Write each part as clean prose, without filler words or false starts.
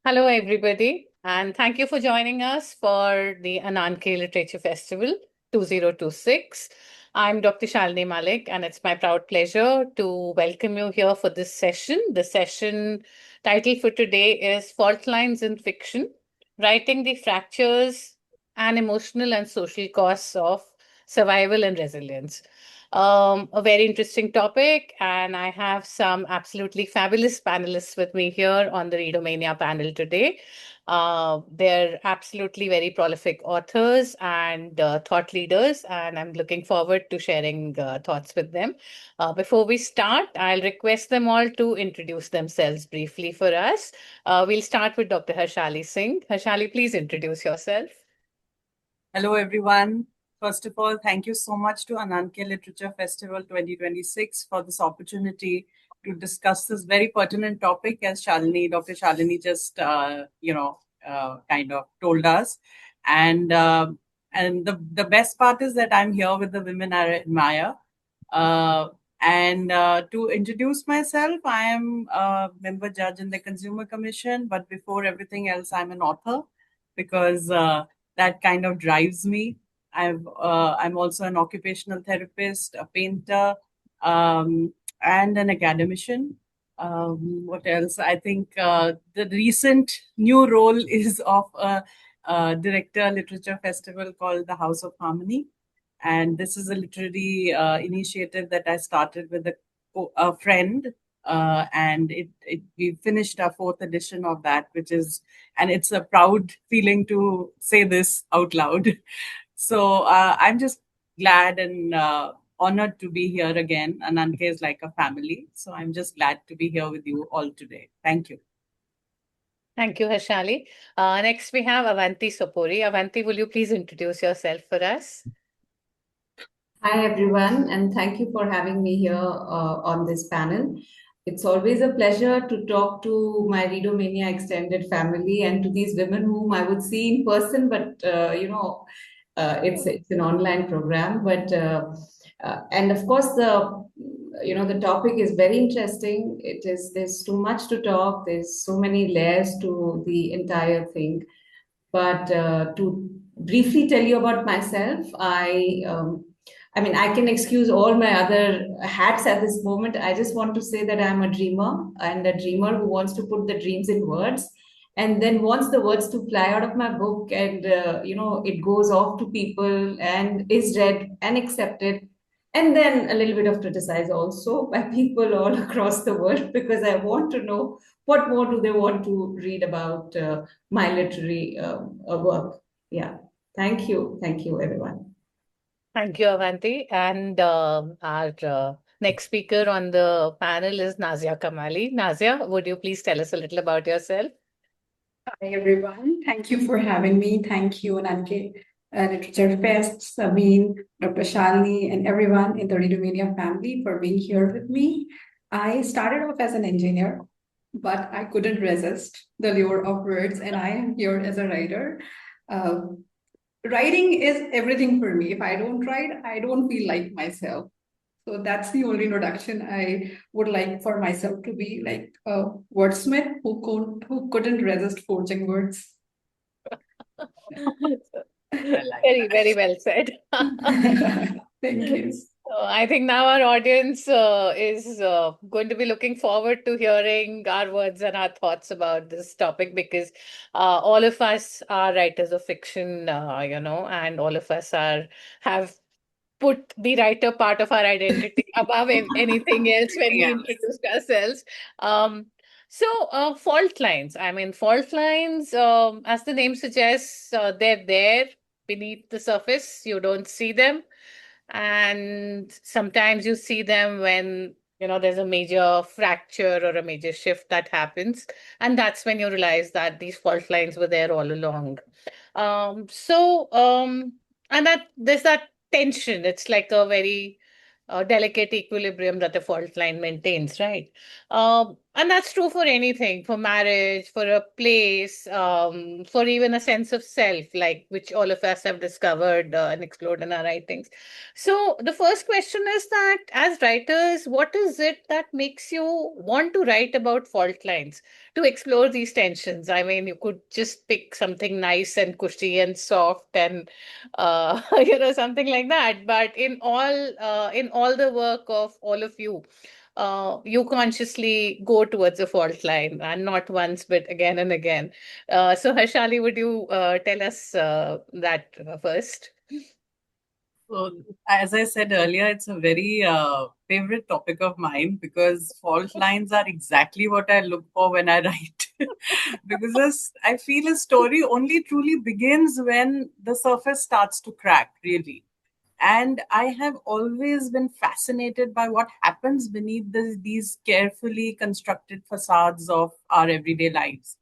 Hello, everybody, and thank you for joining us for the Ananke Literature Festival 2026. I'm Dr. Shalini Mullick, and it's my proud pleasure to welcome you here for this session. The session title for today is Fault Lines in Fiction, Writing the Fractures and Emotional and Social Costs of Survival and Resilience. A very interesting topic, and I have some absolutely fabulous panelists with me here on the Readomania panel today. They're absolutely very prolific authors and thought leaders, and I'm looking forward to sharing thoughts with them. Before we start, I'll request them all to introduce themselves briefly for us. We'll start with Dr. Harshali Singh. Harshali, please introduce yourself. Hello, everyone. First of all, thank you so much to Ananke Literature Festival 2026 for this opportunity to discuss this very pertinent topic, as Dr. Shalini just, kind of told us. And the best part is that I'm here with the women I admire. And to introduce myself, I am a member judge in the Consumer Commission, but before everything else, I'm an author because that kind of drives me. I'm also an occupational therapist, a painter, and an academician. What else? I think the recent new role is of a director literature festival called the House of Harmony, and this is a literary initiative that I started with a friend, and we finished our fourth edition of that, and it's a proud feeling to say this out loud. So I'm just glad and honored to be here again. Ananke is like a family, so I'm just glad to be here with you all today. Thank you. Thank you, Harshali. Next, we have Avanti Sopory. Avanti, will you please introduce yourself for us? Hi, everyone, and thank you for having me here on this panel. It's always a pleasure to talk to my Readomania extended family and to these women whom I would see in person, but it's an online program. And of course, the topic is very interesting. There's too much to talk. There's so many layers to the entire thing. But to briefly tell you about myself, I mean, I can excuse all my other hats at this moment. I just want to say that I'm a dreamer and a dreamer who wants to put the dreams in words and then wants the words to fly out of my book and, it goes off to people and is read and accepted. And then a little bit of criticized also by people all across the world because I want to know what more do they want to read about my literary work. Yeah. Thank you. Thank you, everyone. Thank you, Avanti. And our next speaker on the panel is Nazia Kamali. Nazia, would you please tell us a little about yourself? Hi, everyone. Thank you for having me. Thank you, Ananke Literature Fest, Sabine, Dr. Shalini, and everyone in the Readomania family for being here with me. I started off as an engineer, but I couldn't resist the lure of words, and I am here as a writer. Writing is everything for me. If I don't write, I don't feel like myself. So that's the only introduction I would like for myself to be, like a wordsmith who couldn't resist forging words. Very, very well said. Thank you. I think now our audience is going to be looking forward to hearing our words and our thoughts about this topic because all of us are writers of fiction, and all of us have put the writer part of our identity above anything else when we introduced ourselves. Fault lines. I mean, fault lines, as the name suggests, they're there beneath the surface. You don't see them. And sometimes you see them when, there's a major fracture or a major shift that happens. And that's when you realize that these fault lines were there all along. And that there's that tension. It's like a very delicate equilibrium that the fault line maintains, right? And that's true for anything, for marriage, for a place, for even a sense of self, like which all of us have discovered and explored in our writings. So, the first question is that as writers, what is it that makes you want to write about fault lines, to explore these tensions? I mean, you could just pick something nice and cushy and soft and, something like that. But in all the work of all of you, you consciously go towards a fault line, and not once, but again and again. So, Harshali, would you tell us that first? So, as I said earlier, it's a very favorite topic of mine because fault lines are exactly what I look for when I write. Because I feel a story only truly begins when the surface starts to crack, really. And I have always been fascinated by what happens beneath these carefully constructed facades of our everyday lives.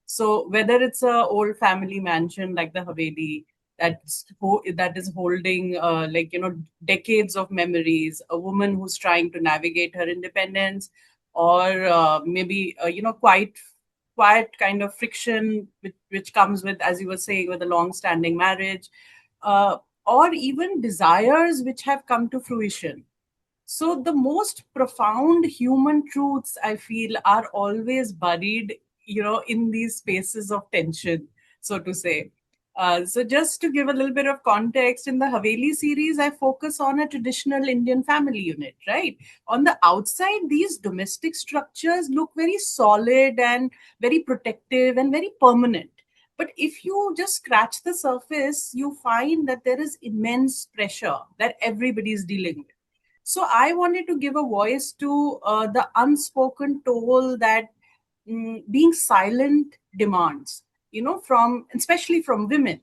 So whether it's a old family mansion like the Haveli that is holding decades of memories, a woman who's trying to navigate her independence, or maybe quiet kind of friction which comes with, as you were saying, with a long-standing marriage, uh, or even desires which have come to fruition. So the most profound human truths, I feel, are always buried, in these spaces of tension, so to say. So just to give a little bit of context, in the Haveli series, I focus on a traditional Indian family unit, right? On the outside, these domestic structures look very solid and very protective and very permanent. But if you just scratch the surface, you find that there is immense pressure that everybody is dealing with. So I wanted to give a voice to the unspoken toll that being silent demands, from especially from women,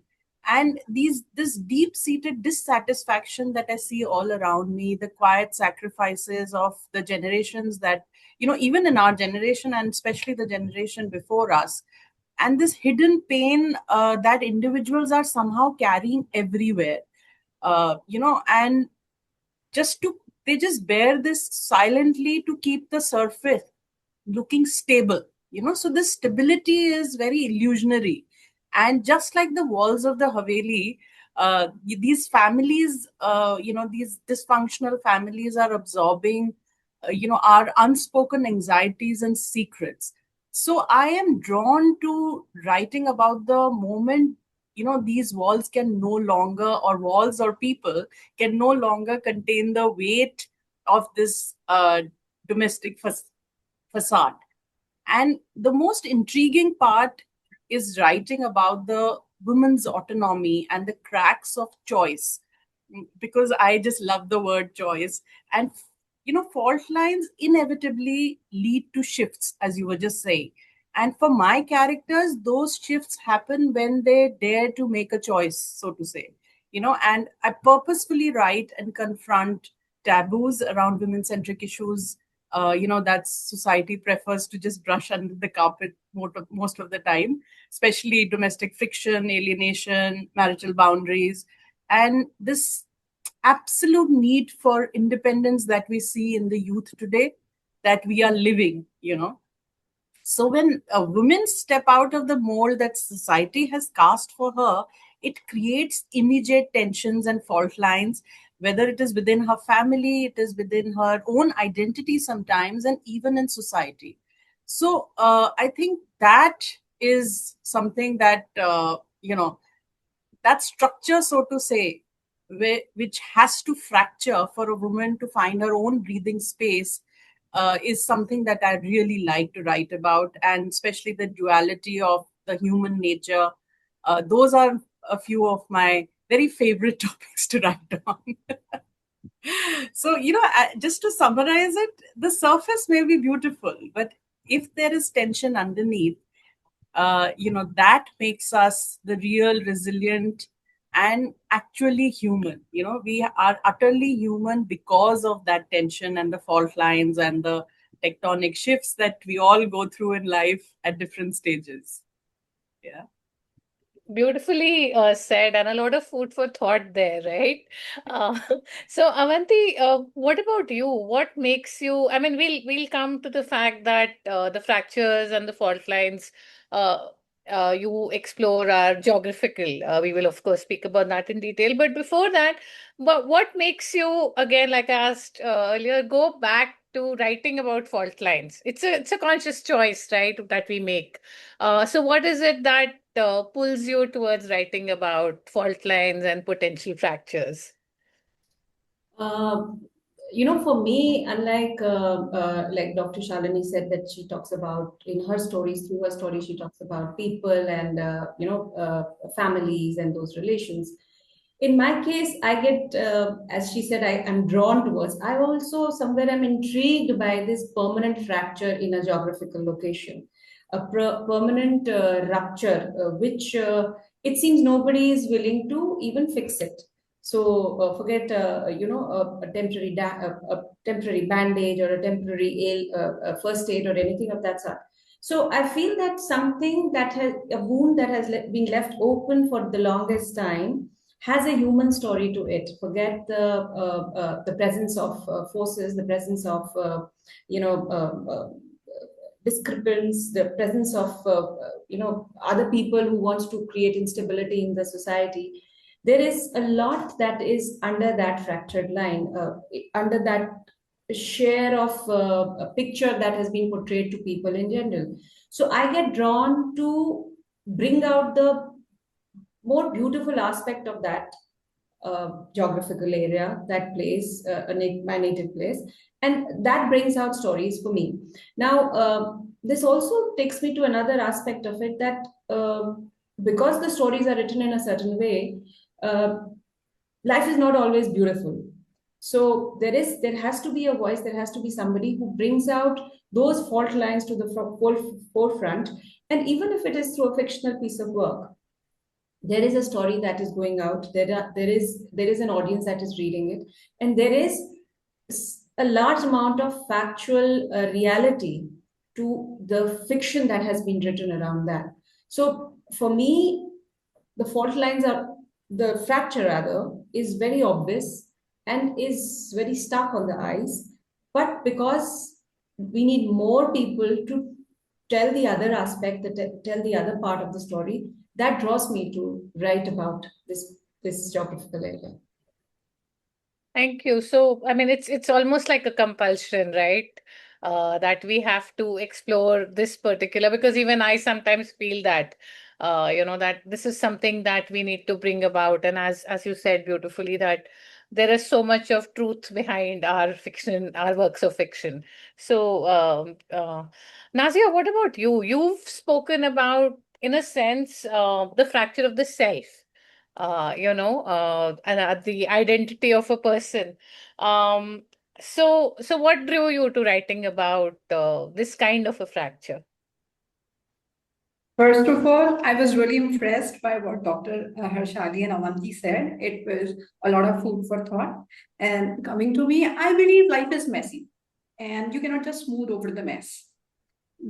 and this deep-seated dissatisfaction that I see all around me, the quiet sacrifices of the generations that, even in our generation and especially the generation before us, and this hidden pain that individuals are somehow carrying everywhere, and just to they just bear this silently to keep the surface looking stable, so this stability is very illusionary. And just like the walls of the Haveli, these families, these dysfunctional families are absorbing our unspoken anxieties and secrets. So I am drawn to writing about the moment, these walls can no longer, or walls or people can no longer contain the weight of this domestic facade. And the most intriguing part is writing about the women's autonomy and the cracks of choice, because I just love the word choice. And, fault lines inevitably lead to shifts, as you were just saying. And for my characters, those shifts happen when they dare to make a choice, so to say. And I purposefully write and confront taboos around women centric issues, that society prefers to just brush under the carpet most of the time, especially domestic friction, alienation, marital boundaries, and this absolute need for independence that we see in the youth today, that we are living. So when a woman step out of the mold that society has cast for her, it creates immediate tensions and fault lines, whether it is within her family, it is within her own identity sometimes, and even in society. So I think that is something that, that structure, so to say, which has to fracture for a woman to find her own breathing space, is something that I really like to write about, and especially the duality of the human nature. Those are a few of my very favorite topics to write on. So, just to summarize it, the surface may be beautiful, but if there is tension underneath, that makes us the real resilient and actually human. We are utterly human because of that tension and the fault lines and the tectonic shifts that we all go through in life at different stages. Yeah. Beautifully said, and a lot of food for thought there, right? Uh, so, Avanti, what about you? What makes you? I mean, we'll come to the fact that the fractures and the fault lines uh, you explore are geographical. We will, of course, speak about that in detail. But before that, but what makes you, again, like I asked earlier, go back to writing about fault lines? It's a conscious choice, right, that we make. So what is it that pulls you towards writing about fault lines and potential fractures? Uh, for me, unlike like Dr. Shalini said that she talks about in her stories, through her story, she talks about people and families and those relations. In my case, I get, as she said, I am drawn towards. I also somewhere am intrigued by this permanent fracture in a geographical location, a permanent rupture, which it seems nobody is willing to even fix it. So forget, a temporary bandage or a temporary first aid or anything of that sort. So I feel that something that has a wound that has been left open for the longest time has a human story to it. Forget the presence of forces, the presence of you know. Discrepance, the presence of other people who wants to create instability in the society. There is a lot that is under that fractured line, under that share of a picture that has been portrayed to people in general. So I get drawn to bring out the more beautiful aspect of that geographical area, that place, my native place, and that brings out stories for me. Now, this also takes me to another aspect of it, that because the stories are written in a certain way, uh, life is not always beautiful. So there has to be a voice, there has to be somebody who brings out those fault lines to the forefront, and even if it is through a fictional piece of work, there is a story that is going out, there is an audience that is reading it, and there is a large amount of factual reality to the fiction that has been written around that. So for me, the fault lines are, the fracture rather, is very obvious and is very stark on the eyes, but because we need more people to tell the other aspect, tell the other part of the story, that draws me to write about this geographical area. Thank you. So, I mean, it's almost like a compulsion, right? That we have to explore this particular, because even I sometimes feel that, that this is something that we need to bring about. And as you said beautifully, that there is so much of truth behind our fiction, our works of fiction. So, Nazia, what about you? You've spoken about, in a sense, the fracture of the self, and the identity of a person. Um, so what drew you to writing about this kind of a fracture? First of all, I was really impressed by what Dr. Harshali and Avanti said. It was a lot of food for thought. And coming to me, I believe life is messy and you cannot just smooth over the mess.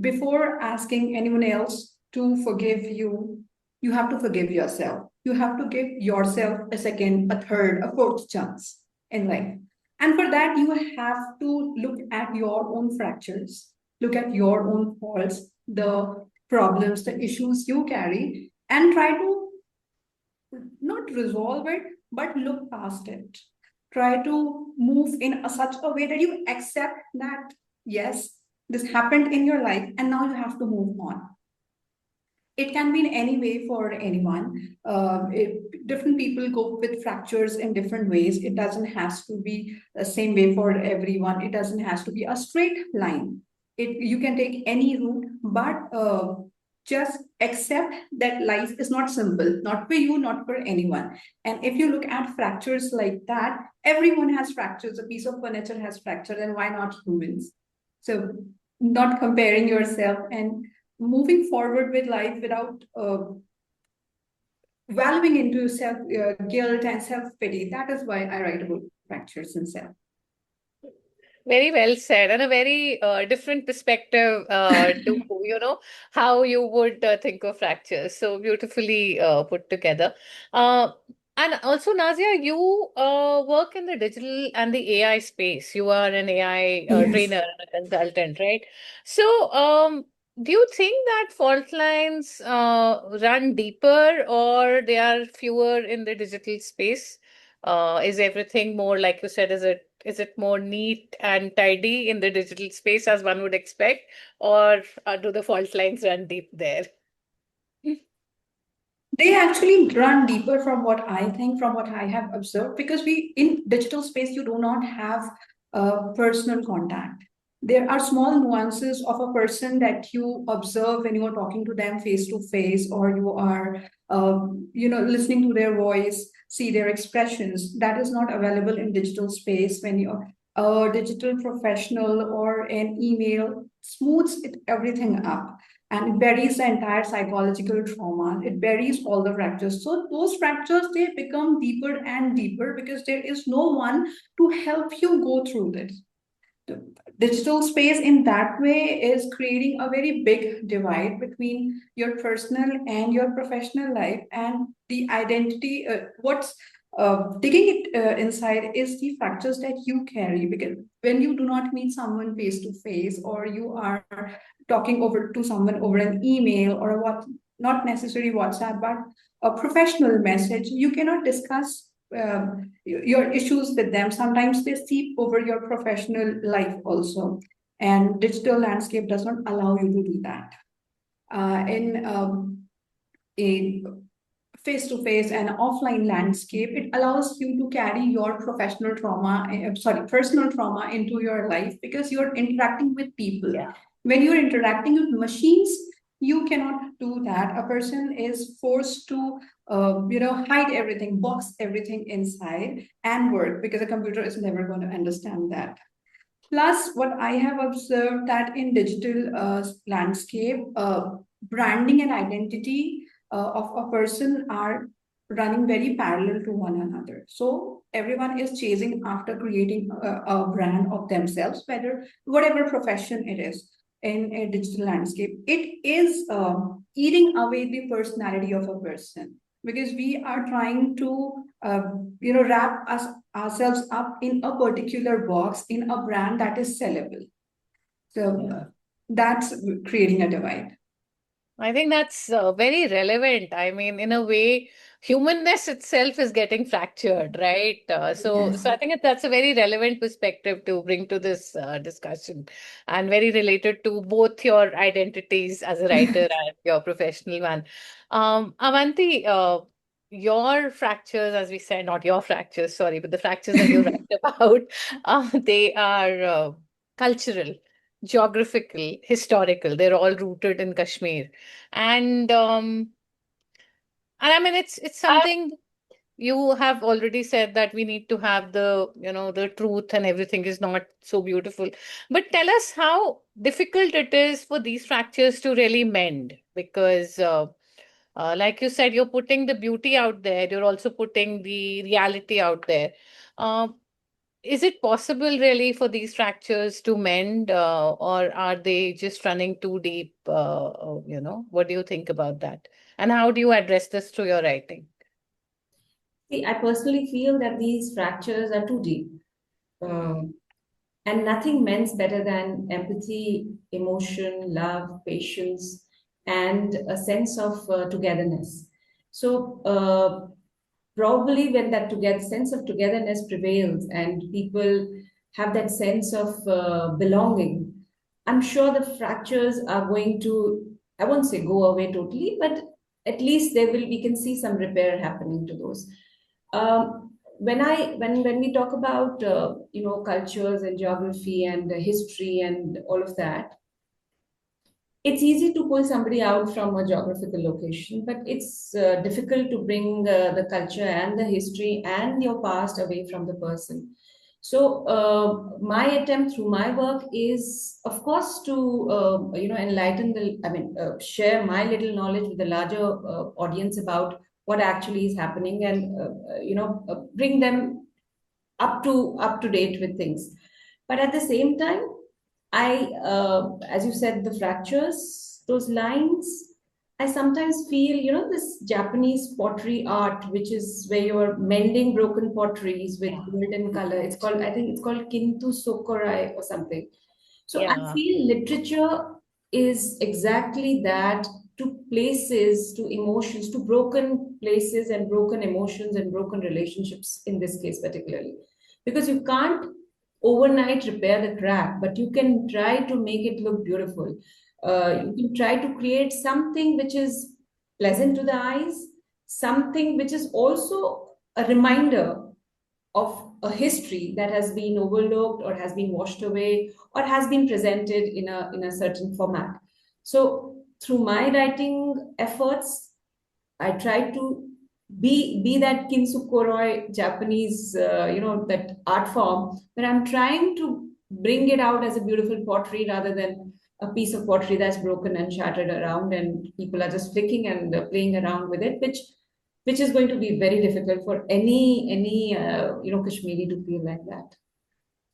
Before asking anyone else to forgive you, you have to forgive yourself. You have to give yourself a second, a third, a fourth chance in life. And for that, you have to look at your own fractures, look at your own faults, the problems, the issues you carry, and try to not resolve it, but look past it. Try to move in such a way that you accept that, yes, this happened in your life, and now you have to move on. It can be in any way for anyone. Different people go with fractures in different ways. It doesn't have to be the same way for everyone. It doesn't have to be a straight line. You can take any route, but just accept that life is not simple, not for you, not for anyone. And if you look at fractures like that, everyone has fractures. A piece of furniture has fractures, and why not humans? So, not comparing yourself and moving forward with life without valuing into self guilt and self pity. That is why I write about fractures and self. Very well said, and a very different perspective to how you would think of fractures. So beautifully put together. Uh, and also, Nazia, you work in the digital and the AI space. You are an AI Yes. trainer and a consultant, right? So, do you think that fault lines run deeper or they are fewer in the digital space? Is everything more, like you said, is it more neat and tidy in the digital space as one would expect, or do the fault lines run deep there? They actually run deeper from what I think, from what I have observed, because we in digital space you do not have personal contact. There are small nuances of a person that you observe when you are talking to them face to face, or you are, listening to their voice, see their expressions. That is not available in digital space. When you're a digital professional or an email smooths everything up, and it buries the entire psychological trauma. It buries all the fractures. So those fractures, they become deeper and deeper because there is no one to help you go through this. The digital space in that way is creating a very big divide between your personal and your professional life, and the identity. What's digging it inside is the fractures that you carry, because when you do not meet someone face to face, or you are talking over to someone over an email or a what, not necessarily WhatsApp, but a professional message, you cannot discuss your issues with them. Sometimes they seep over your professional life also, and digital landscape does not allow you to do that. In a face-to-face and offline landscape, it allows you to carry your personal trauma into your life, because you're interacting with people. Yeah. When you're interacting with machines, you cannot do that. A person is forced to hide everything, box everything inside and work, because a computer is never going to understand that. Plus, what I have observed that in digital landscape, branding and identity of a person are running very parallel to one another. So everyone is chasing after creating a brand of themselves, whatever profession it is in a digital landscape. It is eating away the personality of a person, because we are trying to wrap ourselves up in a particular box, in a brand that is sellable. So that's creating a divide. I think that's very relevant. I mean, in a way, humanness itself is getting fractured, right? So I think that's a very relevant perspective to bring to this discussion, and very related to both your identities as a writer and your professional one. Avanti, your fractures, as we said, not your fractures, sorry, but the fractures that you write about, they are cultural, geographical, historical. They're all rooted in Kashmir. And I mean, it's something you have already said, that we need to have the truth, and everything is not so beautiful. But tell us how difficult it is for these fractures to really mend, because like you said, you're putting the beauty out there, you're also putting the reality out there. Uh, is it possible really for these fractures to mend, or are they just running too deep? What do you think about that? And how do you address this through your writing? See, I personally feel that these fractures are too deep. And nothing mends better than empathy, emotion, love, patience, and a sense of togetherness. So, probably when that sense of togetherness prevails and people have that sense of belonging, I'm sure the fractures are going to, I won't say go away totally, but at least we can see some repair happening to those. When we talk about cultures and geography and history and all of that, it's easy to pull somebody out from a geographical location, but it's difficult to bring the culture and the history and your past away from the person. So my attempt through my work is, of course, to enlighten share my little knowledge with the larger audience about what actually is happening, and bring them up to date with things. But at the same time, as you said, the fractures, those lines, I sometimes feel, this Japanese pottery art, which is where you're mending broken potteries with golden color. I think it's called Kintu Sokorai or something. So I Yeah. feel literature is exactly that, to places, to emotions, to broken places and broken emotions and broken relationships in this case, particularly. Because you can't overnight repair the crack, but you can try to make it look beautiful. You can try to create something which is pleasant to the eyes, something which is also a reminder of a history that has been overlooked or has been washed away or has been presented in a certain format. So through my writing efforts, I try to be that kintsukuroi Japanese, that art form, but I'm trying to bring it out as a beautiful pottery rather than a piece of pottery that's broken and shattered around, and people are just flicking and playing around with it, which is going to be very difficult for any Kashmiri to feel like that.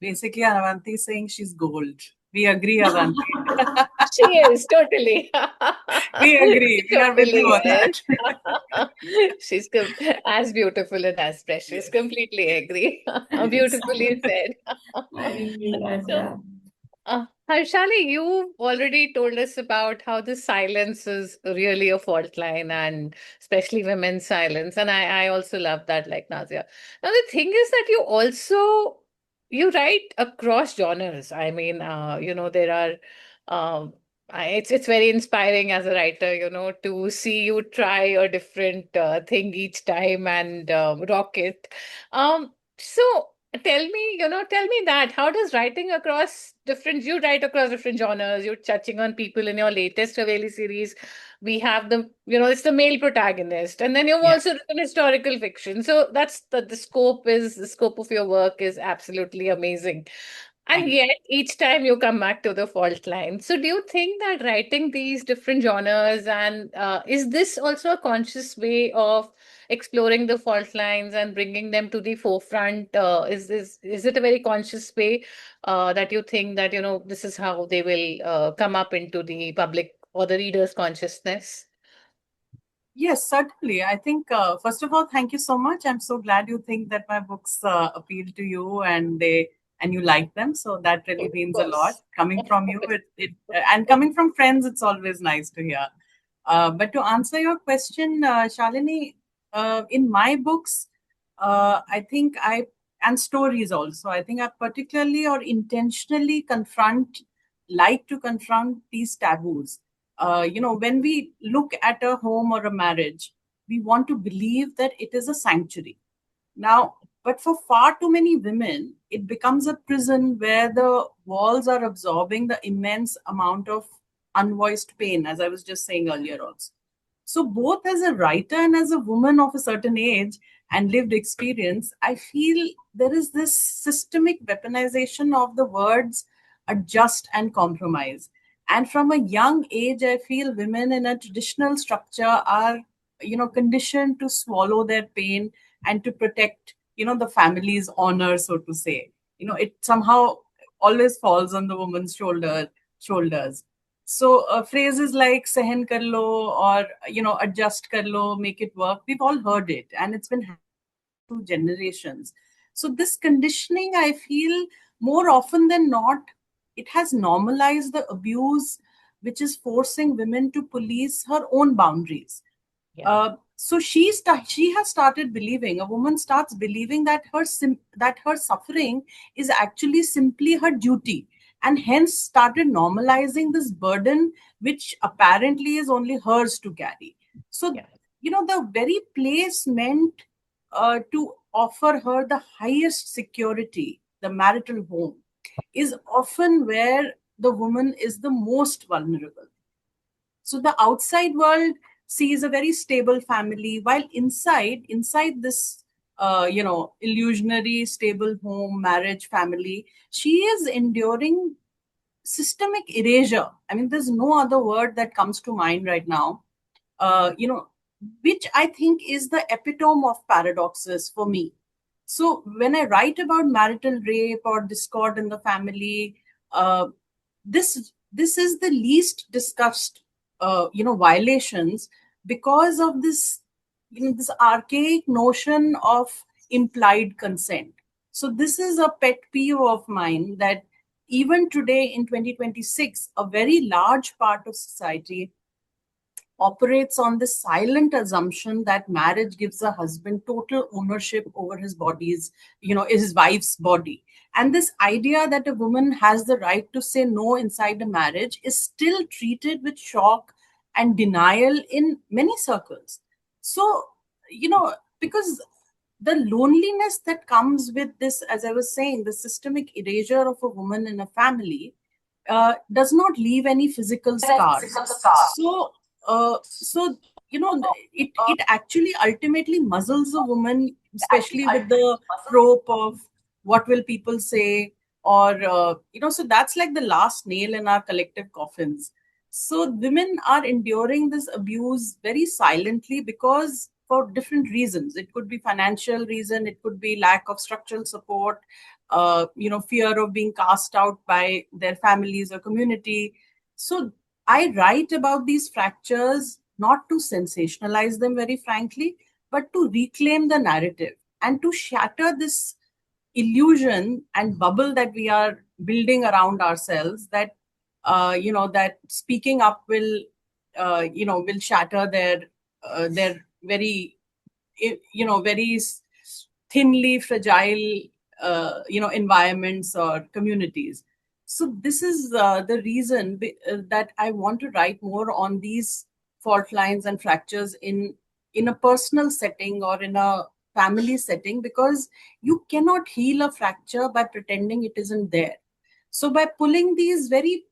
Basically, Avanti is saying she's gold. We agree, Avanti. She is totally. We agree. We are with you on Totally, that. yes. She's as beautiful and as precious. Yes. Completely agree. Thanks. Beautifully said. I didn't realize So, that. Harshali, you already told us about how the silence is really a fault line, and especially women's silence. And I also love that, like Nazia. Now, the thing is that you write across genres. I mean, there are, it's very inspiring as a writer, to see you try a different thing each time and rock it. So tell me that how does you write across different genres? You're touching on people in your latest Haveli series. We have it's the male protagonist, and then you've Yeah. also written historical fiction. So that's the scope of your work is absolutely amazing. And Thank yet, each time you come back to the fault line. So, do you think that writing these different genres and is this also a conscious way of exploring the fault lines and bringing them to the forefront? Is it a very conscious way that you think that this is how they will come up into the public or the reader's consciousness? Yes, certainly. I think, first of all, thank you so much. I'm so glad you think that my books appeal to you and you like them. So that really Of means a lot. course. Coming Of from you, course. and coming from friends, it's always nice to hear. But to answer your question, Shalini, in my books, I think and stories also, I think I particularly or intentionally like to confront these taboos. When we look at a home or a marriage, we want to believe that it is a sanctuary. Now, but for far too many women, it becomes a prison where the walls are absorbing the immense amount of unvoiced pain, as I was just saying earlier also. So, both as a writer and as a woman of a certain age and lived experience, I feel there is this systemic weaponization of the words adjust and compromise. And from a young age, I feel women in a traditional structure are, conditioned to swallow their pain and to protect, the family's honor, so to say. It somehow always falls on the woman's shoulders. So phrases like "sahan kar lo" or "adjust kar lo," make it work. We've all heard it, and it's been through generations. So this conditioning, I feel, more often than not, it has normalized the abuse, which is forcing women to police her own boundaries. So she has started believing, a woman starts believing that that her suffering is actually simply her duty, and hence started normalizing this burden, which apparently is only hers to carry. So Yeah. the very place meant to offer her the highest security, the marital home, is often where the woman is the most vulnerable. So the outside world sees a very stable family, while inside this illusionary stable home, marriage, family, she is enduring systemic erasure. I mean, there's no other word that comes to mind right now. uh, you know which I think is the epitome of paradoxes for me. So when I write about marital rape or discord in the family, this is the least discussed, violations, because of this, this archaic notion of implied consent. So this is a pet peeve of mine, that even today in 2026, a very large part of society operates on this silent assumption that marriage gives a husband total ownership over his body's, his wife's body. And this idea that a woman has the right to say no inside a marriage is still treated with shock and denial in many circles. So, because the loneliness that comes with this, as I was saying, the systemic erasure of a woman in a family, does not leave any physical scars. So, so it actually ultimately muzzles a woman, especially with the trope of what will people say, or so that's like the last nail in our collective coffins. So women are enduring this abuse very silently, because for different reasons. It could be financial reason, it could be lack of structural support, fear of being cast out by their families or community. So I write about these fractures not to sensationalize them, very frankly, but to reclaim the narrative and to shatter this illusion and bubble that we are building around ourselves, that that speaking up will shatter their very very thinly fragile environments or communities. So this is the reason that I want to write more on these fault lines and fractures in a personal setting or in a family setting, because you cannot heal a fracture by pretending it isn't there. So by pulling these very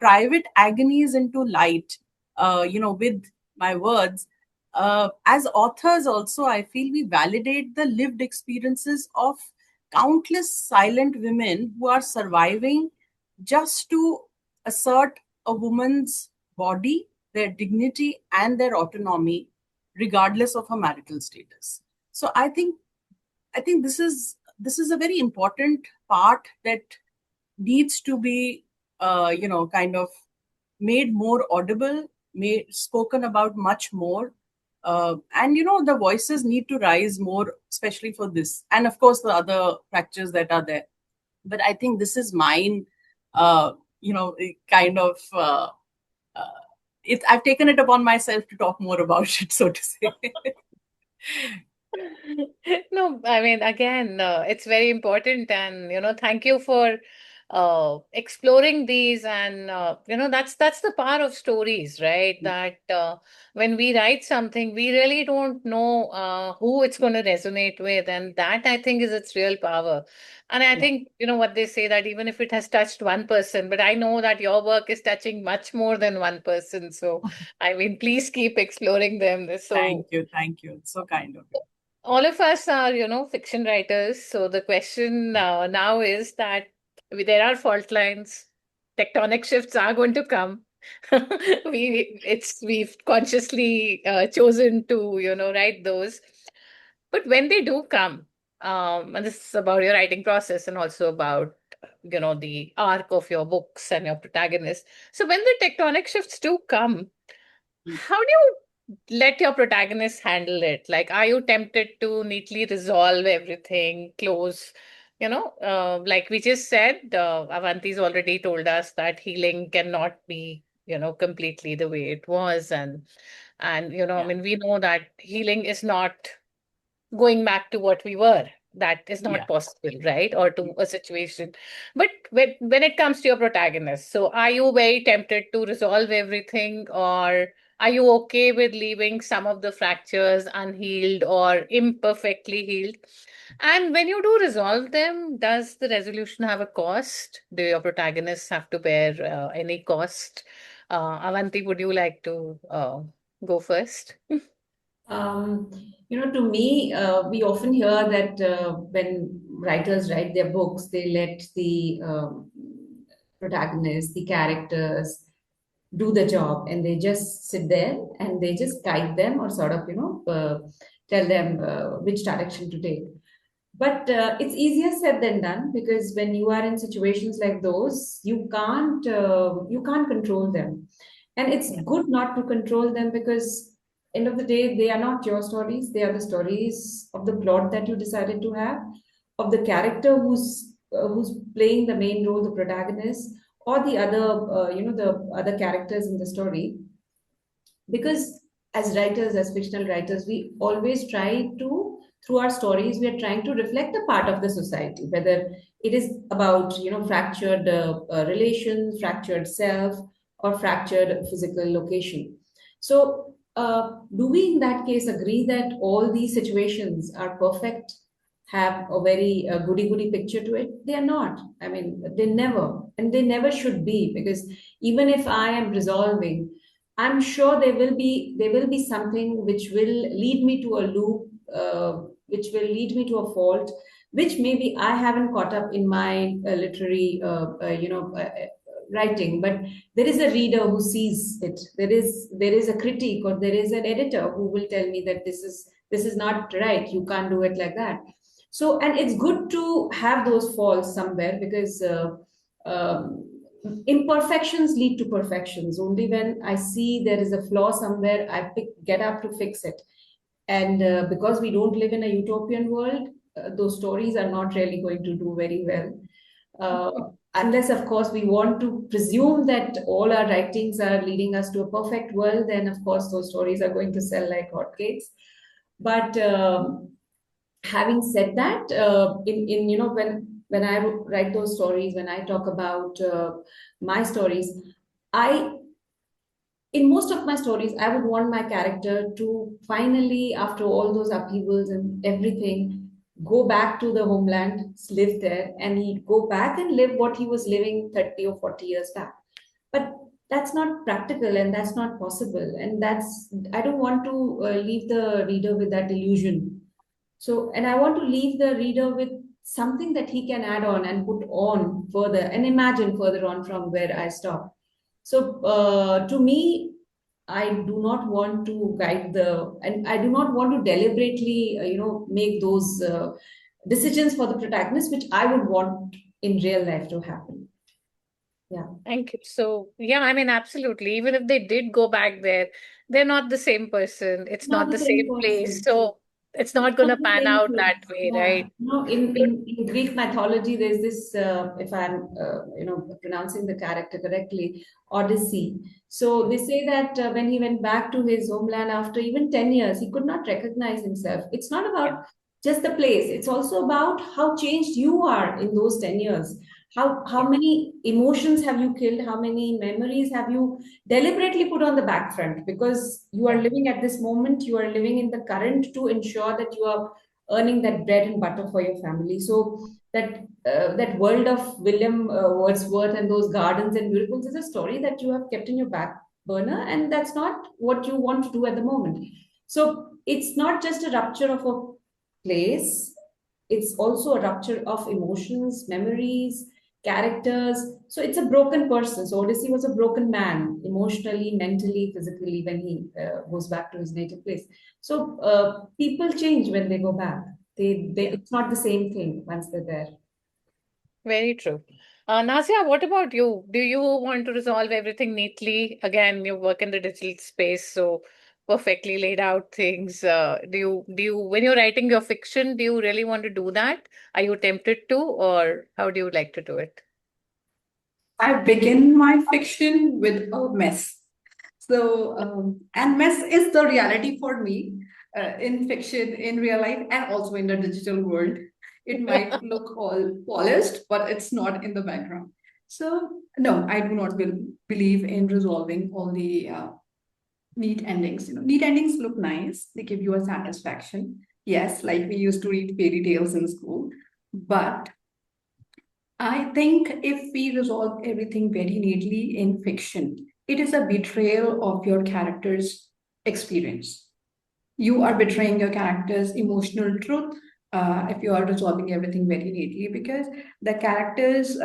private agonies into light, with my words, as authors also, I feel we validate the lived experiences of countless silent women who are surviving just to assert a woman's body, their dignity, and their autonomy, regardless of her marital status. So I think this is a very important part that needs to be, kind of made more audible, made spoken about much more. And the voices need to rise more, especially for this, and of course the other fractures that are there. But I think this is mine, kind of. I've taken it upon myself to talk more about it, so to say. No, I mean, again, it's very important, and thank you for exploring these, and that's the power of stories, right? That when we write something, we really don't know who it's going to resonate with, and that I think is its real power. And I Yeah. think what they say, that even if it has touched one person, but I know that your work is touching much more than one person. So, I mean, please keep exploring them. They're so Thank you. It's so kind of you. all of us are, fiction writers. So the question now is that there are fault lines, tectonic shifts are going to come. We've consciously chosen to, write those. But when they do come, and this is about your writing process and also about, the arc of your books and your protagonist. So when the tectonic shifts do come, how do you let your protagonist handle it? Like, are you tempted to neatly resolve everything, close? Like we just said, Avanti's already told us that healing cannot be, completely the way it was, and I Yeah. mean, we know that healing is not going back to what we were. That is Yeah. not possible, right? Or to a situation. But when it comes to your protagonist, so are you very tempted to resolve everything, or are you okay with leaving some of the fractures unhealed or imperfectly healed? And when you do resolve them, does the resolution have a cost? Do your protagonists have to bear any cost? Avanti, would you like to go first? Um, to me, we often hear that when writers write their books, they let the protagonists, the characters, do the job, and they just sit there and they just guide them, or sort of, tell them which direction to take. But it's easier said than done, because when you are in situations like those, you can't control them, and it's good not to control them, because end of the day they are not your stories. They are the stories of the plot that you decided to have, of the character who's playing the main role, the protagonist, or the other the other characters in the story. Because as writers, as fictional writers, we always try to, through our stories, we are trying to reflect a part of the society, whether it is about fractured relations, fractured self, or fractured physical location. So do we in that case agree that all these situations are perfect, have a very goody goody picture to it? They are not. I mean, they never, and they never should be, because even if I am resolving, I'm sure there will be something which will lead me to a loop, which will lead me to a fault, which maybe I haven't caught up in my literary, writing. But there is a reader who sees it. There is a critic, or there is an editor who will tell me that this is not right. You can't do it like that. So, and it's good to have those faults somewhere, because um, imperfections lead to perfections. Only when I see there is a flaw somewhere, get up to fix it. And because we don't live in a utopian world, those stories are not really going to do very well. Unless, of course, we want to presume that all our writings are leading us to a perfect world, then, of course, those stories are going to sell like hotcakes. But having said that, in when I write those stories, when I talk about my stories, I in most of my stories, I would want my character to finally, after all those upheavals and everything, go back to the homeland, live there, and he'd go back and live what he was living 30 or 40 years back. But that's not practical, and that's not possible. And I don't want to leave the reader with that illusion. So, and I want to leave the reader with something that he can add on and put on further and imagine further on from where I stop. So, to me, I do not want to and I do not want to deliberately, make those decisions for the protagonist, which I would want in real life to happen. Yeah. Thank you. So, yeah, I mean, absolutely. Even if they did go back there, they're not the same person. It's Not not the the same same place. person. So, it's not going Not to the pan same out place. that way, Yeah. right? In Greek mythology, there's this, if I'm, pronouncing the character correctly, Odyssey. So they say that when he went back to his homeland after even 10 years, he could not recognize himself. It's not Yeah. about just the place. It's also about how changed you are in those 10 years. How many emotions have you killed? How many memories have you deliberately put on the back front? Because you are living at this moment, you are living in the current to ensure that you are earning that bread and butter for your family. So that world of William Wordsworth and those gardens and miracles is a story that you have kept in your back burner, and that's not what you want to do at the moment. So it's not just a rupture of a place; it's also a rupture of emotions, memories, characters. So it's a broken person. So Odyssey was a broken man, emotionally, mentally, physically, when he goes back to his native place. So people change when they go back. It's not the same thing once they're there. Very true. Nazia, what about you? Do you want to resolve everything neatly? Again, you work in the digital space, so perfectly laid out things. When you're writing your fiction, do you really want to do that? Are you tempted to, or how do you like to do it? I begin my fiction with a mess. So, and mess is the reality for me in fiction, in real life, and also in the digital world. It might look all polished, but it's not in the background. So, no, I do not believe in resolving all the neat endings. Neat endings look nice, they give you a satisfaction. Yes, like we used to read fairy tales in school. But I think if we resolve everything very neatly in fiction, it is a betrayal of your character's experience. You are betraying your character's emotional truth if you are resolving everything very neatly, because the characters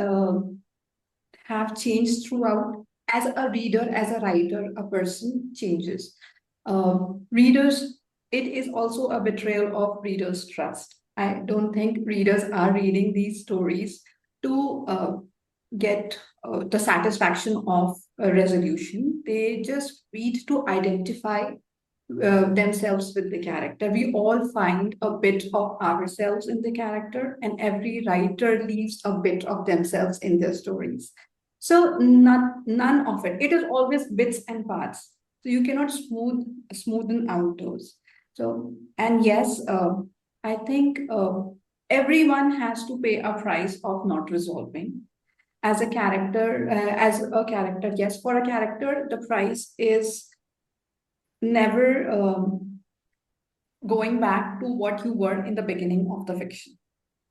have changed throughout. As a reader, as a writer, a person changes. Readers, it is also a betrayal of readers' trust. I don't think readers are reading these stories to get the satisfaction of a resolution. They just read to identify themselves with the character. We all find a bit of ourselves in the character, and every writer leaves a bit of themselves in their stories. So none of it. It is always bits and parts. So you cannot smoothen out those. So and yes, I think everyone has to pay a price of not resolving. As a character, yes, for a character, the price is never going back to what you were in the beginning of the fiction.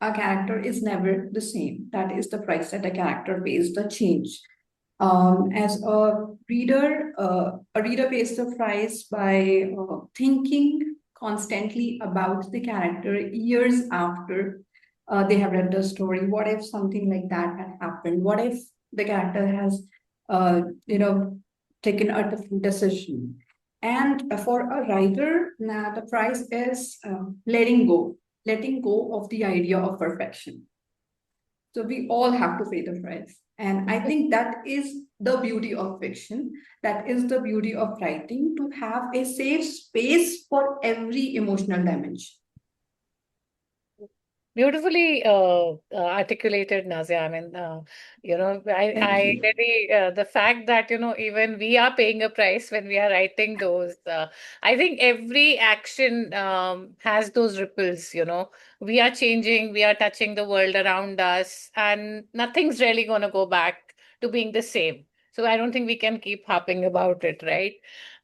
A character is never the same. That is the price that a character pays, the change. As a reader pays the price by thinking constantly about the character years after they have read the story. What if something like that had happened? What if the character has, taken a different decision? And for a writer, now the price is letting go of the idea of perfection. So we all have to pay the price. And I think that is the beauty of fiction. That is the beauty of writing, to have a safe space for every emotional dimension. Beautifully articulated, Nazia. I mean, I really, the fact that, even we are paying a price when we are writing those, I think every action has those ripples, we are changing, we are touching the world around us, and nothing's really going to go back to being the same. So I don't think we can keep harping about it, right?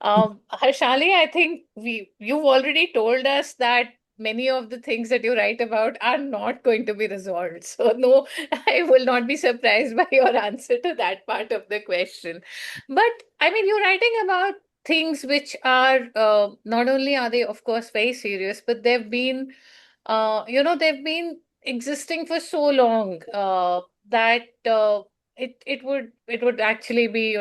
Harshali, I think you've already told us that many of the things that you write about are not going to be resolved. So, no, I will not be surprised by your answer to that part of the question. But I mean, you're writing about things which are not only are they, of course, very serious, but they've been existing for so long that it would actually be,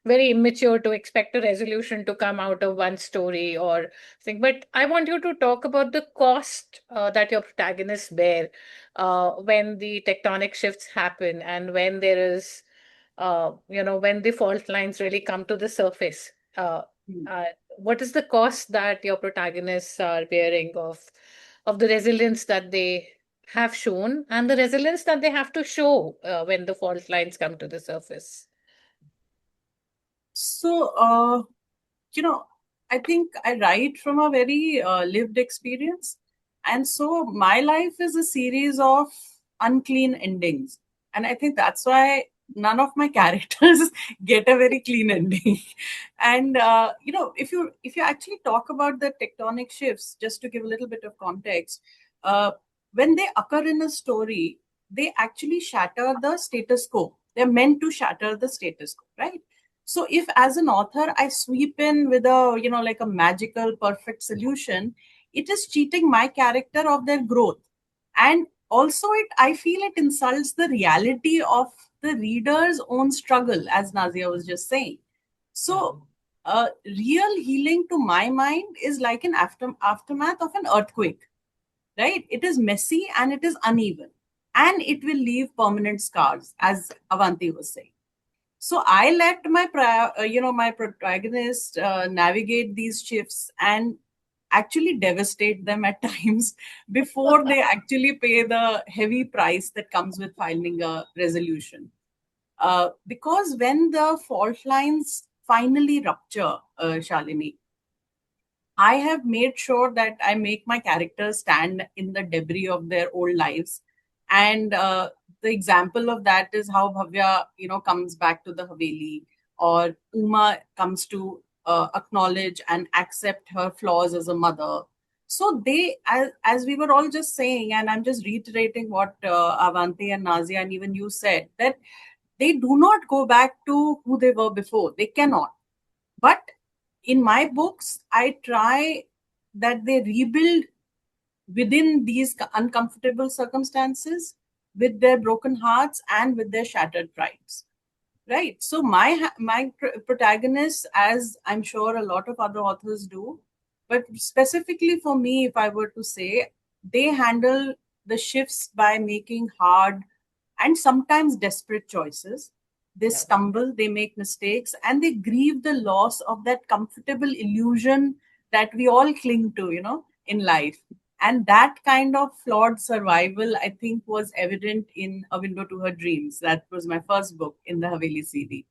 very immature to expect a resolution to come out of one story or thing. But I want you to talk about the cost that your protagonists bear when the tectonic shifts happen and when there is, when the fault lines really come to the surface. Uh, what is the cost that your protagonists are bearing of the resilience that they have shown and the resilience that they have to show when the fault lines come to the surface? So, I think I write from a very lived experience. And so my life is a series of unclean endings. And I think that's why none of my characters get a very clean ending. And, if you actually talk about the tectonic shifts, just to give a little bit of context, when they occur in a story, they actually shatter the status quo. They're meant to shatter the status quo, right? So if as an author, I sweep in with like a magical, perfect solution, it is cheating my character of their growth. And also I feel it insults the reality of the reader's own struggle, as Nazia was just saying. So real healing to my mind is like an aftermath of an earthquake, right? It is messy and it is uneven and it will leave permanent scars, as Avanti was saying. So I let my protagonist navigate these shifts and actually devastate them at times before they actually pay the heavy price that comes with finding a resolution. Because when the fault lines finally rupture, Shalini, I have made sure that I make my characters stand in the debris of their old lives. And the example of that is how Bhavya, comes back to the Haveli, or Uma comes to acknowledge and accept her flaws as a mother. So they, as we were all just saying, and I'm just reiterating what Avanti and Nazia and even you said, that they do not go back to who they were before. They cannot. But in my books, I try that they rebuild within these uncomfortable circumstances with their broken hearts and with their shattered prides. Right. So my protagonists, as I'm sure a lot of other authors do, but specifically for me, if I were to say, they handle the shifts by making hard and sometimes desperate choices. They stumble, they make mistakes, and they grieve the loss of that comfortable illusion that we all cling to, in life. And that kind of flawed survival, I think, was evident in A Window to Her Dreams. That was my first book in the Haveli CD.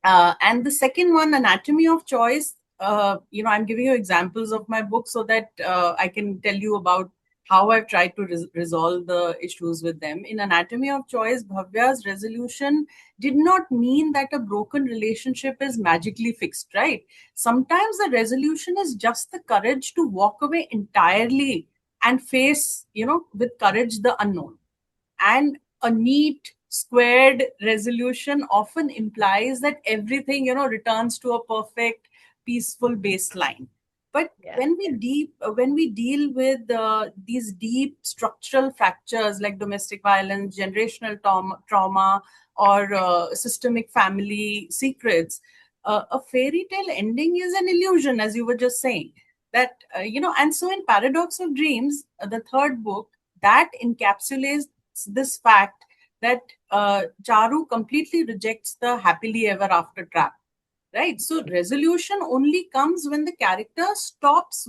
And the second one, Anatomy of Choice, I'm giving you examples of my book so that I can tell you about how I've tried to resolve the issues with them. In Anatomy of Choice, Bhavya's resolution did not mean that a broken relationship is magically fixed, right? Sometimes the resolution is just the courage to walk away entirely and face, with courage the unknown. And a neat squared resolution often implies that everything returns to a perfect peaceful baseline. But when we deal with these deep structural fractures like domestic violence, generational trauma, or systemic family secrets, a fairy tale ending is an illusion, as you were just saying. That and so in Paradox of Dreams, the third book, that encapsulates this fact that Charu completely rejects the happily ever after trap. Right. So resolution only comes when the character stops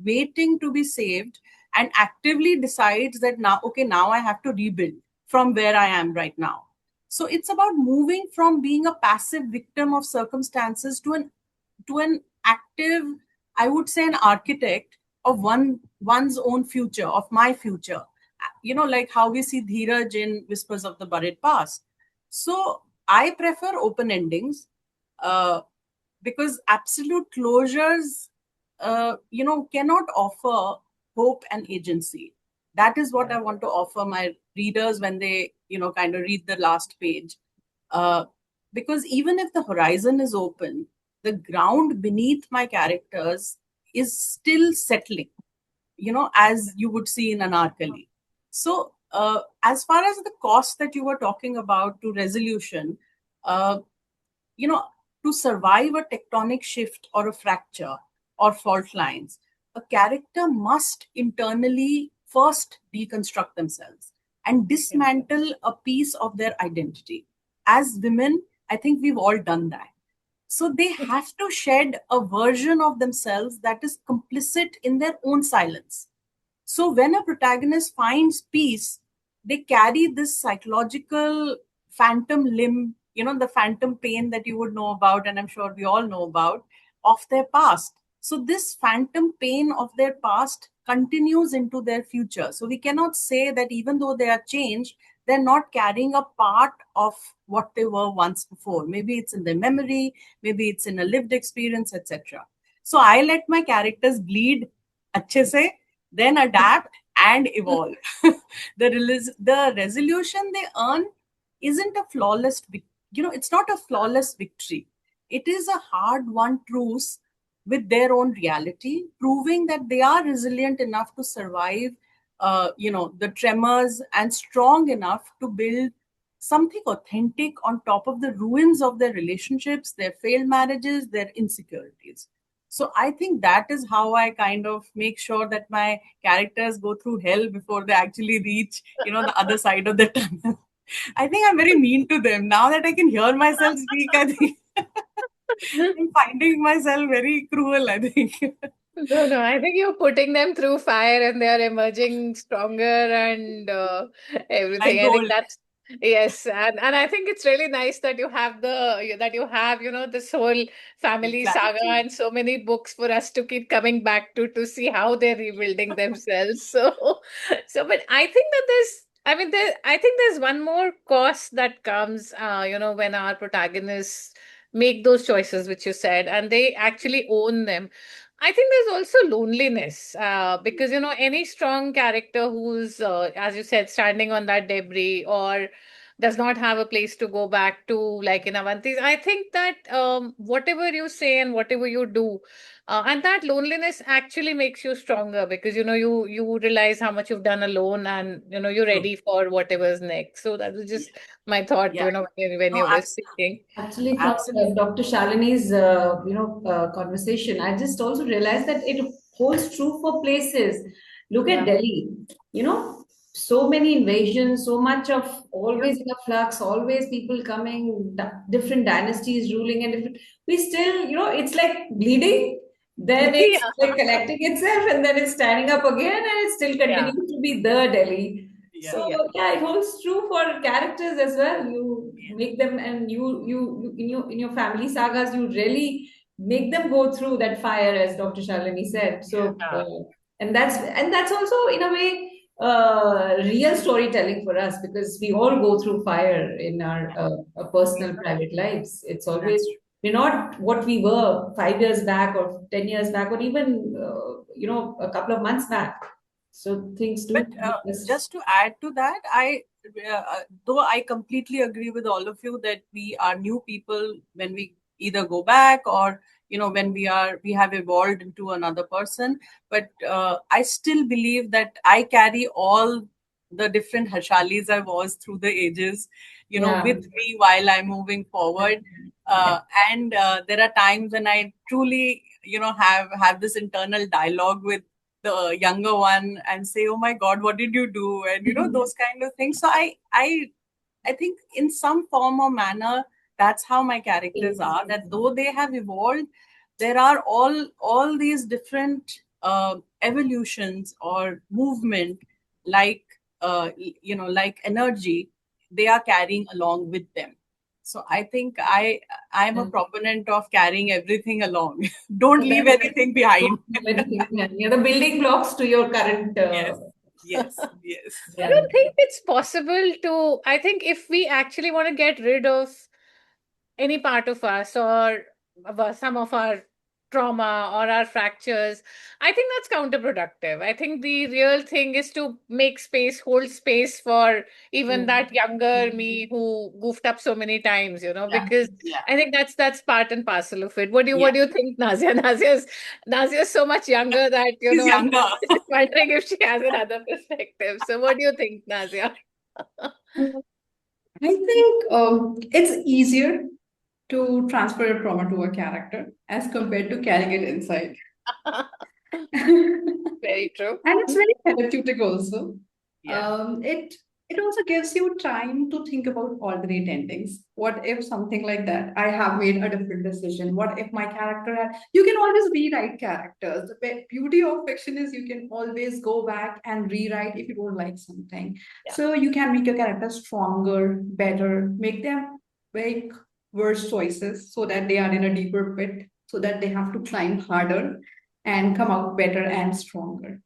waiting to be saved and actively decides that now I have to rebuild from where I am right now. So it's about moving from being a passive victim of circumstances to an active, I would say, an architect of one's own future, of my future. Like how we see Dheeraj in Whispers of the Buried Past. So I prefer open endings because absolute closures, cannot offer hope and agency. That is what I want to offer my readers when they, kind of read the last page. Because even if the horizon is open, the ground beneath my characters is still settling, as you would see in Anarkali. So, as far as the cost that you were talking about to resolution, you know, to survive a tectonic shift or a fracture or fault lines, a character must internally first deconstruct themselves and dismantle a piece of their identity. As women, I think we've all done that. So they have to shed a version of themselves that is complicit in their own silence. So when a protagonist finds peace, they carry this psychological phantom limb, the phantom pain that you would know about, and I'm sure we all know about, of their past. So this phantom pain of their past continues into their future. So we cannot say that even though they are changed, they're not carrying a part of what they were once before. Maybe it's in their memory, maybe it's in a lived experience, etc. So I let my characters bleed अच्छे से, then adapt and evolve. The resolution they earn isn't a flawless, it's not a flawless victory. It is a hard-won truce with their own reality, proving that they are resilient enough to survive, the tremors and strong enough to build something authentic on top of the ruins of their relationships, their failed marriages, their insecurities. So I think that is how I kind of make sure that my characters go through hell before they actually reach, the other side of the tunnel. I think I'm very mean to them. Now that I can hear myself speak, I think I'm finding myself very cruel, I think. No, I think you're putting them through fire and they are emerging stronger and everything. Like I think gold. that's yes, and I think it's really nice that you have this whole family saga Clarity. and so many books for us to keep coming back to see how they're rebuilding themselves. But I think that I think there's one more cost that comes, when our protagonists make those choices, which you said, and they actually own them. I think there's also loneliness because any strong character who's, as you said, standing on that debris or does not have a place to go back to, like in Avanti. I think that whatever you say and whatever you do, and that loneliness actually makes you stronger because you realize how much you've done alone, and you're True. ready for whatever's next. So that was just my thought, Yeah. when No, you were speaking. Actually, from absolutely. Dr. Shalini's, conversation, I just also realized that it holds true for places. Look at Delhi, you know, so many invasions, so much of always in a flux, always people coming, different dynasties ruling, and different, we still, you know, it's like bleeding, then it's Yeah. like collecting itself, and then it's standing up again, and it still Yeah. continues to be the Delhi. So Yeah. yeah, it holds true for characters as well. You Yeah. make them, and you in your family sagas, you really make them go through that fire, as Dr. Shalini said. So Yeah. and that's also in a way real storytelling for us, because we all go through fire in our personal private lives. It's always, That's true. we're not what we were 5 years back or 10 years back, or even you know, a couple of months back. So things do But change us. just to add to that, though I completely agree with all of you that we are new people when we either go back or when we have evolved into another person. But I still believe that I carry all the different Harshalis I was through the ages, Yeah. with me while I'm moving forward. And there are times when I truly, have this internal dialogue with the younger one and say, oh my god, what did you do, and those kind of things. So I think in some form or manner that's how my characters are, that though they have evolved, there are all these different evolutions or movement, like like energy, they are carrying along with them. So I think I'm a proponent of carrying everything along. Don't leave anything behind. Yeah, the building blocks to your current Yes, yes, yes. I don't think it's possible to. I think if we actually want to get rid of any part of us or some of our trauma or our fractures, I think that's counterproductive. I think the real thing is to make space, hold space for even that younger me who goofed up so many times, because Yeah. I think that's part and parcel of it. What do Yeah. you think, Nazia? Nazia's so much younger that She's I'm younger. just wondering if she has another perspective. So what do you think, Nazia? I think it's easier to transfer a trauma to a character as compared to carrying it inside. Very true. And it's very therapeutic also. Yeah. It also gives you time to think about alternate endings. What if something like that? I have made a different decision. What if my character had? You can always rewrite characters. The beauty of fiction is you can always go back and rewrite if you don't like something. Yeah. So you can make your character stronger, better, make them make worse choices so that they are in a deeper pit, so that they have to climb harder and come out better and stronger.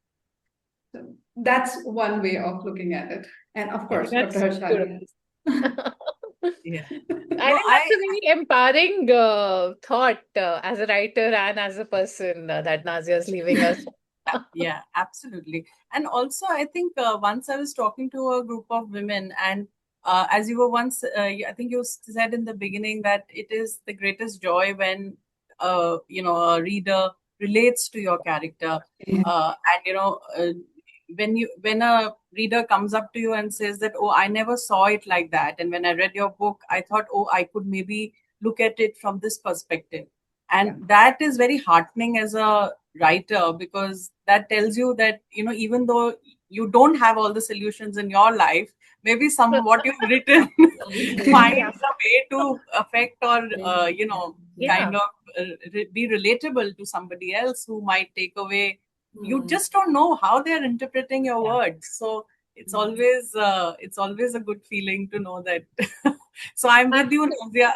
So that's one way of looking at it. And of course, That's Dr. Harshali. Yeah. I think that's a very empowering thought as a writer and as a person that Nazia is leaving us. Yeah, absolutely. And also, I think once I was talking to a group of women, and as you were once, I think you said in the beginning that it is the greatest joy when a reader relates to your character, and when a reader comes up to you and says that, oh, I never saw it like that, and when I read your book, I thought, oh, I could maybe look at it from this perspective. And that is very heartening as a writer, because that tells you that even though you don't have all the solutions in your life, maybe some what you've written finds a way to affect or kind of be relatable to somebody else who might take away. You just don't know how they're interpreting your words, so it's always a good feeling to know that. So I'm with you, Nazia.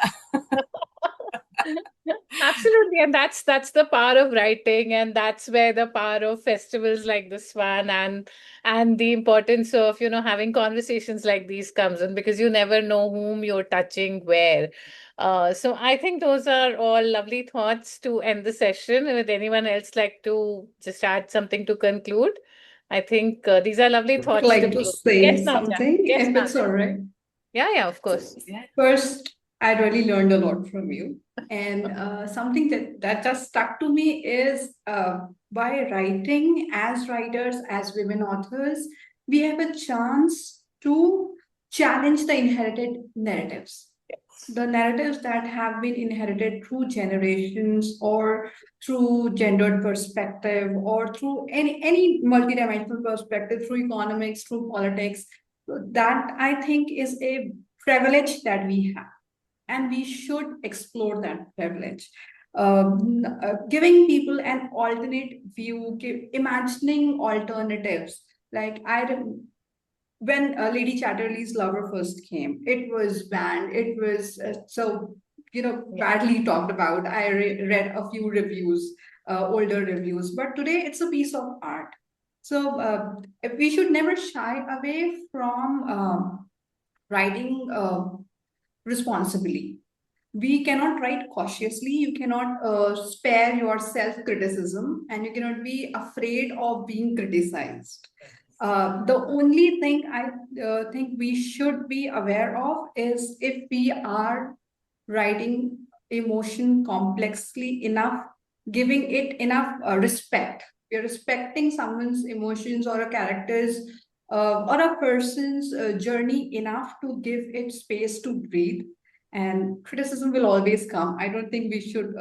Absolutely, and that's the power of writing, and that's where the power of festivals like this one and the importance of having conversations like these comes in, because you never know whom you're touching where. So I think those are all lovely thoughts to end the session. Would anyone else like to just add something to conclude? I think these are lovely I'd thoughts like to to close. say Yes, Nazia. something, Yes, if it's Nazia. all right. Yeah, of course. First, I really learned a lot from you. And something that just stuck to me is by writing as writers, as women authors, we have a chance to challenge the inherited narratives. the narratives that have been inherited through generations or through gendered perspective or through any multidimensional perspective, through economics, through politics, that I think is a privilege that we have, and we should explore that privilege. Giving people an alternate view, imagining alternatives. Like when Lady Chatterley's Lover first came, it was banned. It was badly talked about. I read a few reviews, older reviews, but today it's a piece of art. So we should never shy away from writing responsibly. We cannot write cautiously. You cannot spare your self criticism, and you cannot be afraid of being criticized. The only thing I think we should be aware of is if we are writing emotion complexly enough, giving it enough respect. We're respecting someone's emotions or a character's or a person's journey enough to give it space to breathe. And criticism will always come. I don't think we should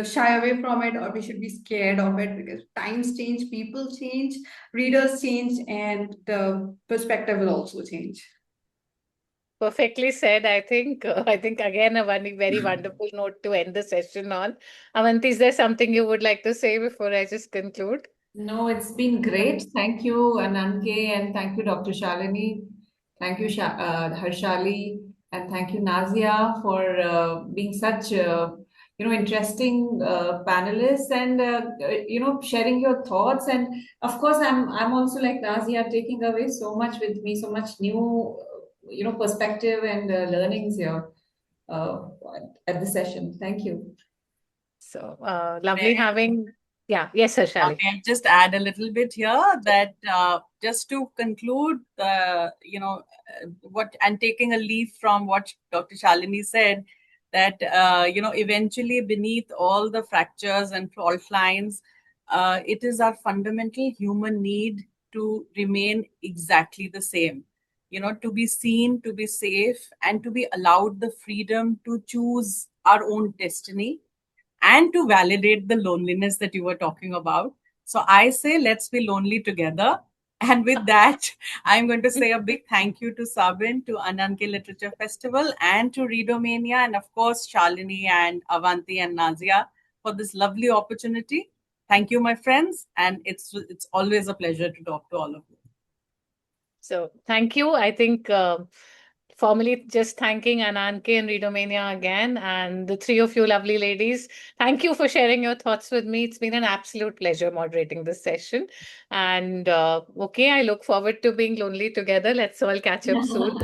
shy away from it, or we should be scared of it, because times change, people change, readers change, and the perspective will also change. Perfectly said. I think again a very wonderful note to end the session on. Avanti, is there something you would like to say before I just conclude? No, it's been great. Thank you, Ananke, and thank you, Dr. Shalini. Thank you, Harshali, and thank you, Nazia, for being such interesting panelists and sharing your thoughts. And of course, I'm also like Nazia, taking away so much with me, so much new perspective and learnings here uh, at the session. Thank you. So lovely having. Yeah, yes, Harshali. May I just add a little bit here that just to conclude, what and taking a leaf from what Dr. Shalini said, that eventually beneath all the fractures and fault lines, it is our fundamental human need to remain exactly the same. To be seen, to be safe, and to be allowed the freedom to choose our own destiny, and to validate the loneliness that you were talking about. So I say, let's be lonely together. And with that, I'm going to say a big thank you to Sabin, to Ananke Literature Festival, and to Readomania, and of course, Shalini and Avanti and Nazia for this lovely opportunity. Thank you, my friends. And it's always a pleasure to talk to all of you. So thank you. I think formally just thanking Ananke and Readomania again, and the three of you lovely ladies. Thank you for sharing your thoughts with me. It's been an absolute pleasure moderating this session. And okay, I look forward to being lonely together. Let's all catch up soon.